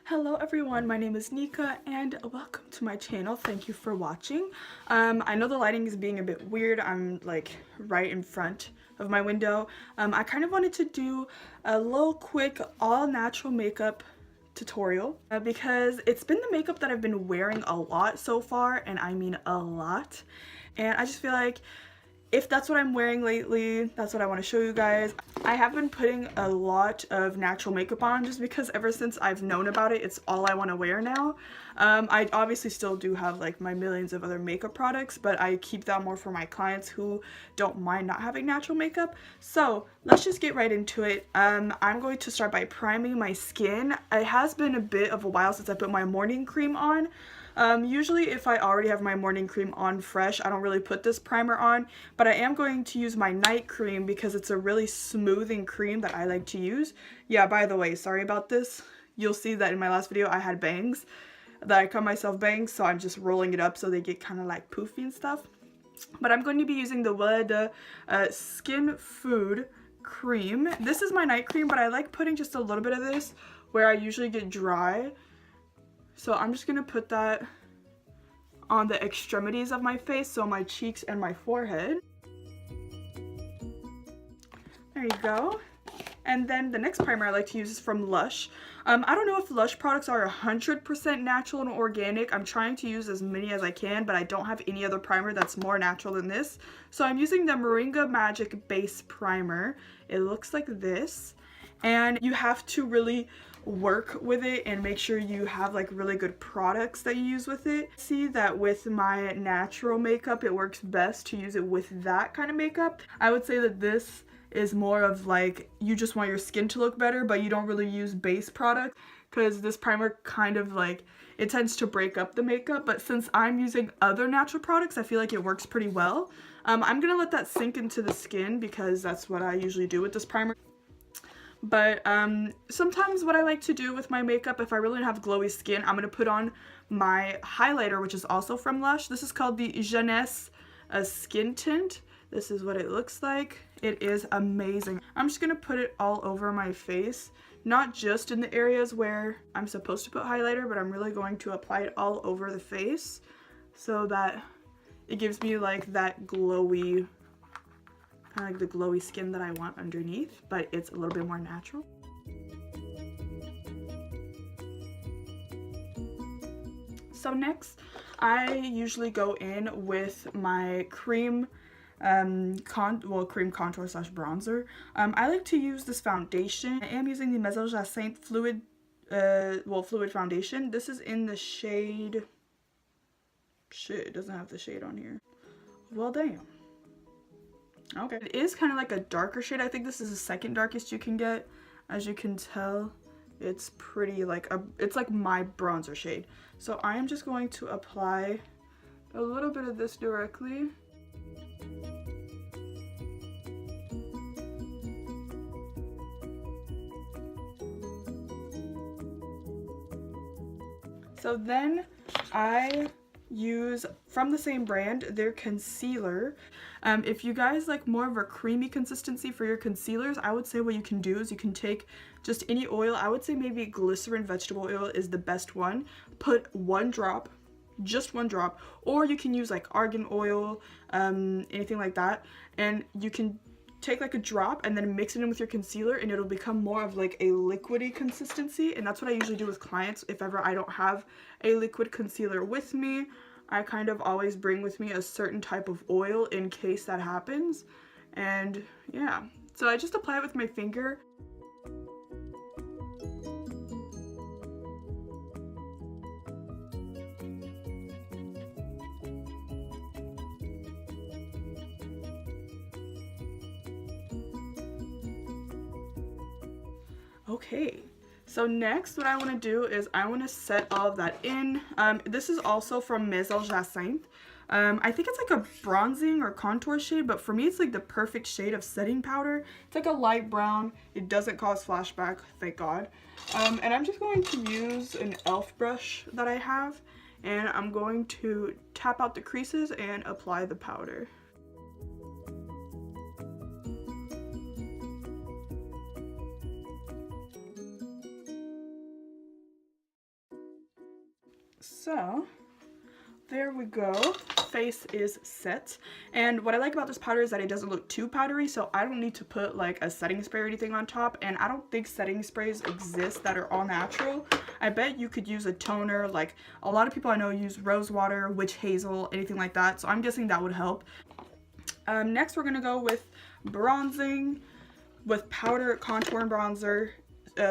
Hello everyone, my name is Nika and welcome to my channel. Thank you for watching. I know the lighting is being a bit weird. I'm like right in front of my window. I kind of wanted to do a little quick all natural makeup tutorial because it's been the makeup that I've been wearing a lot so far, and I mean a lot. And I just feel like if that's what I'm wearing lately, that's what I want to show you guys. I have been putting a lot of natural makeup on just because ever since I've known about it, it's all I want to wear now. I obviously still do have like my millions of other makeup products, but I keep that more for my clients who don't mind not having natural makeup. So let's just get right into it. I'm going to start by priming my skin. It has been a bit of a while since I put my morning cream on. Usually if I already have my morning cream on fresh, I don't really put this primer on, but I am going to use my night cream because it's a really smoothing cream that I like to use. Yeah, by the way, sorry about this. You'll see that in my last video I had bangs, that I cut myself bangs, so I'm just rolling it up so they get kind of like poofy and stuff. But I'm going to be using the Wella de Skin Food cream. This is my night cream, but I like putting just a little bit of this where I usually get dry. So I'm just gonna put that on the extremities of my face, so my cheeks and my forehead. There you go. And then the next primer I like to use is from Lush. I don't know if Lush products are 100% natural and organic. I'm trying to use as many as I can, but I don't have any other primer that's more natural than this. So I'm using the Moringa Magic Base Primer. It looks like this. And you have to really work with it and make sure you have like really good products that you use with it. See that with my natural makeup, it works best to use it with that kind of makeup. I would say that this is more of like you just want your skin to look better, but you don't really use base product, because this primer kind of like it tends to break up the makeup. But since I'm using other natural products, I feel like it works pretty well. I'm gonna let that sink into the skin because that's what I usually do with this primer. But sometimes what I like to do with my makeup, if I really have glowy skin, I'm going to put on my highlighter, which is also from Lush. This is called the Jeunesse Skin Tint. This is what it looks like. It is amazing. I'm just going to put it all over my face, not just in the areas where I'm supposed to put highlighter, but I'm really going to apply it all over the face so that it gives me like that glowy, kind of like the glowy skin that I want underneath, but it's a little bit more natural. So next, I usually go in with my cream, cream contour slash bronzer. I like to use this foundation. I am using the Maison Jacinthe Fluid, Fluid Foundation. This is in the shade, shit, it doesn't have the shade on here. Well, damn. Okay. It is kind of like a darker shade. I think this is the second darkest you can get. As you can tell, it's pretty like it's like my bronzer shade. So I am just going to apply a little bit of this directly. So then I use from the same brand their concealer. If you guys like more of a creamy consistency for your concealers, I would say what you can do is you can take just any oil. I would say maybe glycerin vegetable oil is the best one. Put one drop, just one drop, or you can use like argan oil, anything like that, and you can take like a drop and then mix it in with your concealer, and it'll become more of like a liquidy consistency. And that's what I usually do with clients. If ever I don't have a liquid concealer with me, I kind of always bring with me a certain type of oil in case that happens. And yeah, so I just apply it with my finger. Okay, so next what I want to do is I want to set all of that in. This is also from Maison Jacinthe. I think it's like a bronzing or contour shade, but for me it's like the perfect shade of setting powder. It's like a light brown. It doesn't cause flashback, thank God. And I'm just going to use an e.l.f. brush that I have, and I'm going to tap out the creases and apply the powder. So there we go. Face is set. And what I like about this powder is that it doesn't look too powdery, so I don't need to put like a setting spray or anything on top. And I don't think setting sprays exist that are all natural. I bet you could use a toner. Like a lot of people I know use rose water, witch hazel, anything like that. So I'm guessing that would help. Next we're gonna go with bronzing with powder, contour and bronzer,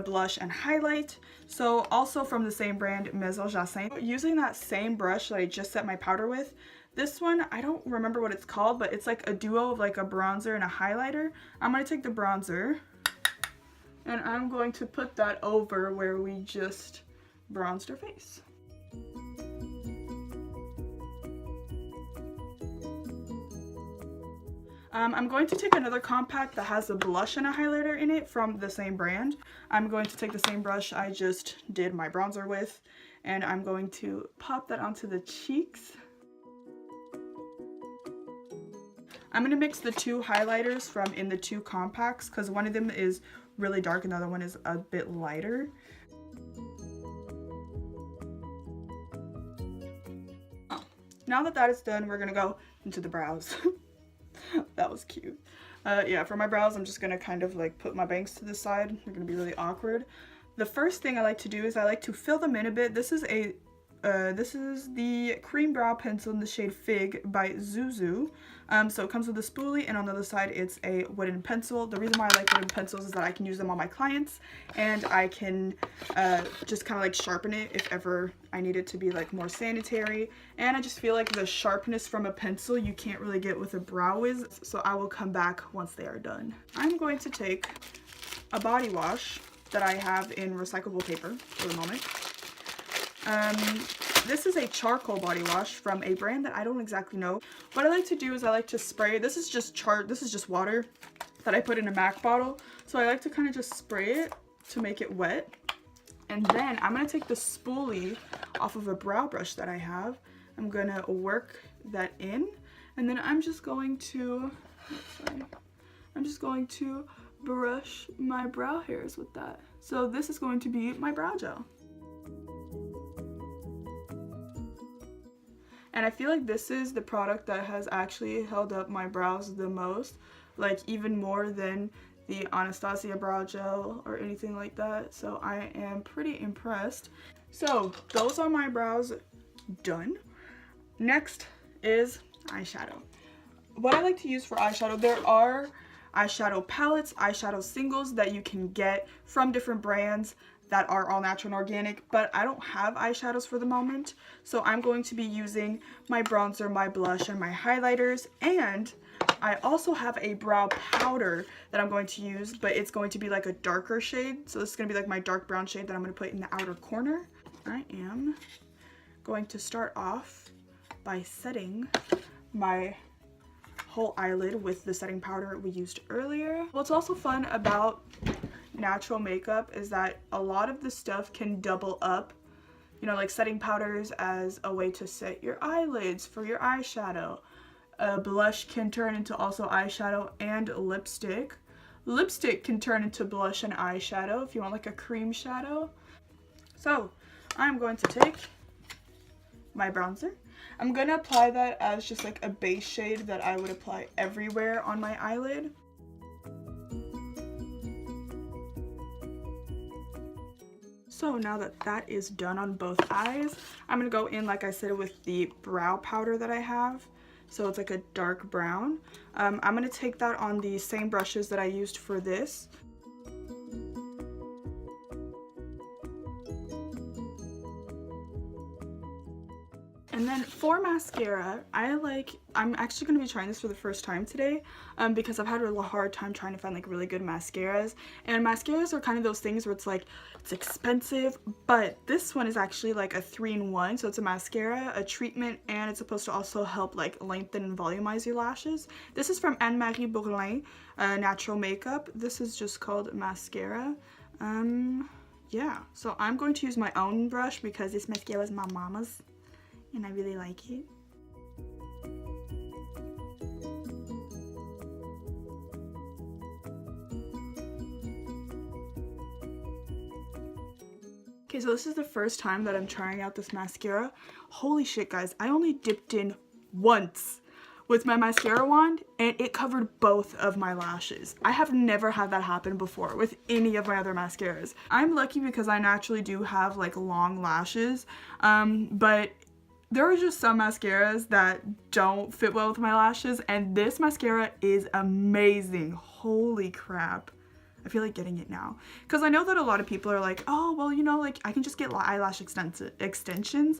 blush and highlight. So also from the same brand, Maison Jacinthe. Using that same brush that I just set my powder with, this one I don't remember what it's called, but it's like a duo of like a bronzer and a highlighter. I'm going to take the bronzer and I'm going to put that over where we just bronzed her face. I'm going to take another compact that has a blush and a highlighter in it from the same brand. I'm going to take the same brush I just did my bronzer with, and I'm going to pop that onto the cheeks. I'm going to mix the two highlighters from in the two compacts because one of them is really dark and the other one is a bit lighter. Now that that is done, we're going to go into the brows. That was cute. Yeah, for my brows, I'm just gonna kind of like put my bangs to the side. They're gonna be really awkward. The first thing I like to do is I like to fill them in a bit. This is the cream brow pencil in the shade Fig by Zuzu. So it comes with a spoolie, and on the other side it's a wooden pencil. The reason why I like wooden pencils is that I can use them on my clients, and I can just kind of like sharpen it if ever I need it to be like more sanitary. And I just feel like the sharpness from a pencil you can't really get with a brow wiz, so I will come back once they are done. I'm going to take a body wash that I have in recyclable paper for the moment. This is a charcoal body wash from a brand that I don't exactly know. What I like to do is I like to spray. This is just water that I put in a MAC bottle. So I like to kind of just spray it to make it wet. And then I'm going to take the spoolie off of a brow brush that I have. I'm going to work that in. And then I'm just going to, brush my brow hairs with that. So this is going to be my brow gel. And I feel like this is the product that has actually held up my brows the most, like even more than the Anastasia brow gel or anything like that. So I am pretty impressed. So those are my brows done. Next is eyeshadow. What I like to use for eyeshadow, there are eyeshadow palettes, eyeshadow singles that you can get from different brands that are all natural and organic, but I don't have eyeshadows for the moment, so I'm going to be using my bronzer, my blush, and my highlighters, and I also have a brow powder that I'm going to use, but it's going to be like a darker shade, so this is going to be like my dark brown shade that I'm going to put in the outer corner. I am going to start off by setting my whole eyelid with the setting powder we used earlier. What's also fun about natural makeup is that a lot of the stuff can double up, you know, like setting powders as a way to set your eyelids for your eyeshadow. Blush can turn into also eyeshadow and lipstick. Lipstick can turn into blush and eyeshadow if you want like a cream shadow. So I'm going to take my bronzer. I'm going to apply that as just like a base shade that I would apply everywhere on my eyelid. So now that that is done on both eyes, I'm going to go in, like I said, with the brow powder that I have. So it's like a dark brown. I'm going to take that on the same brushes that I used for this. And then for mascara, I'm actually going to be trying this for the first time today because I've had a hard time trying to find like really good mascaras. And mascaras are kind of those things where it's like, it's expensive, but this one is actually like a 3-in-1. So it's a mascara, a treatment, and it's supposed to also help like lengthen and volumize your lashes. This is from Anne-Marie Bourlin Natural Makeup. This is just called mascara. Yeah, so I'm going to use my own brush because this mascara is my mama's. And I really like it. Okay, so this is the first time that I'm trying out this mascara. Holy shit, guys. I only dipped in once with my mascara wand and it covered both of my lashes. I have never had that happen before with any of my other mascaras. I'm lucky because I naturally do have like long lashes, but there are just some mascaras that don't fit well with my lashes, and this mascara is amazing. Holy crap. I feel like getting it now. Because I know that a lot of people are like, oh, well, you know, like, I can just get eyelash extensions.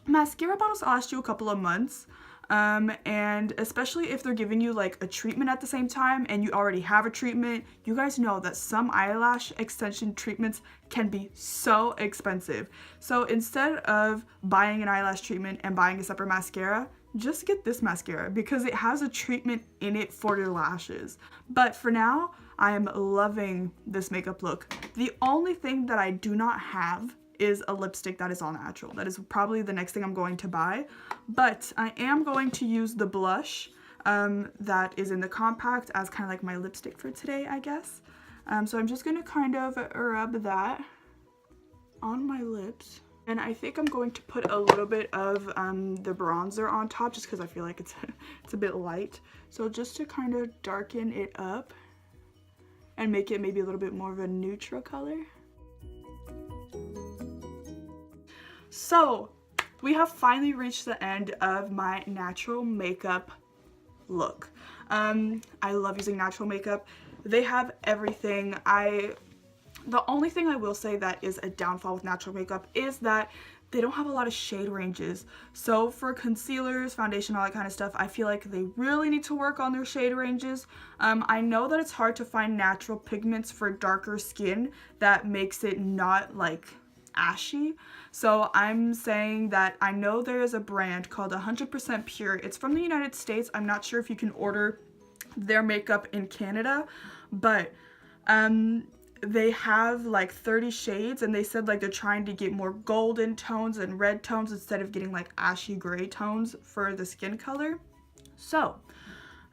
Mascara bottles last you a couple of months. And especially if they're giving you like a treatment at the same time and you already have a treatment, you guys know that some eyelash extension treatments can be so expensive. So instead of buying an eyelash treatment and buying a separate mascara, just get this mascara because it has a treatment in it for your lashes. But for now, I am loving this makeup look. The only thing that I do not have is a lipstick that is all natural. That is probably the next thing I'm going to buy, but I am going to use the blush that is in the compact as kind of like my lipstick for today, I guess. So I'm just gonna kind of rub that on my lips, and I think I'm going to put a little bit of the bronzer on top just because I feel like it's a bit light. So just to kind of darken it up and make it maybe a little bit more of a neutral color. So we have finally reached the end of my natural makeup look. I love using natural makeup. They have everything. The only thing I will say that is a downfall with natural makeup is that they don't have a lot of shade ranges. So for concealers, foundation, all that kind of stuff, I feel like they really need to work on their shade ranges. I know that it's hard to find natural pigments for darker skin that makes it not like ashy. So I'm saying that I know there is a brand called 100% Pure. It's from the United States. I'm not sure if you can order their makeup in Canada, but they have like 30 shades, and they said like they're trying to get more golden tones and red tones instead of getting like ashy gray tones for the skin color. So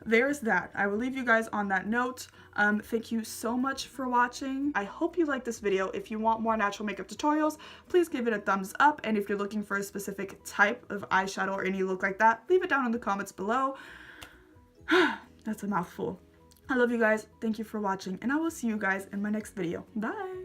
there's that. I will leave you guys on that note. Thank you so much for watching. I hope you liked this video. If you want more natural makeup tutorials, please give it a thumbs up. And if you're looking for a specific type of eyeshadow or any look like that, leave it down in the comments below. That's a mouthful. I love you guys. Thank you for watching, and I will see you guys in my next video. Bye!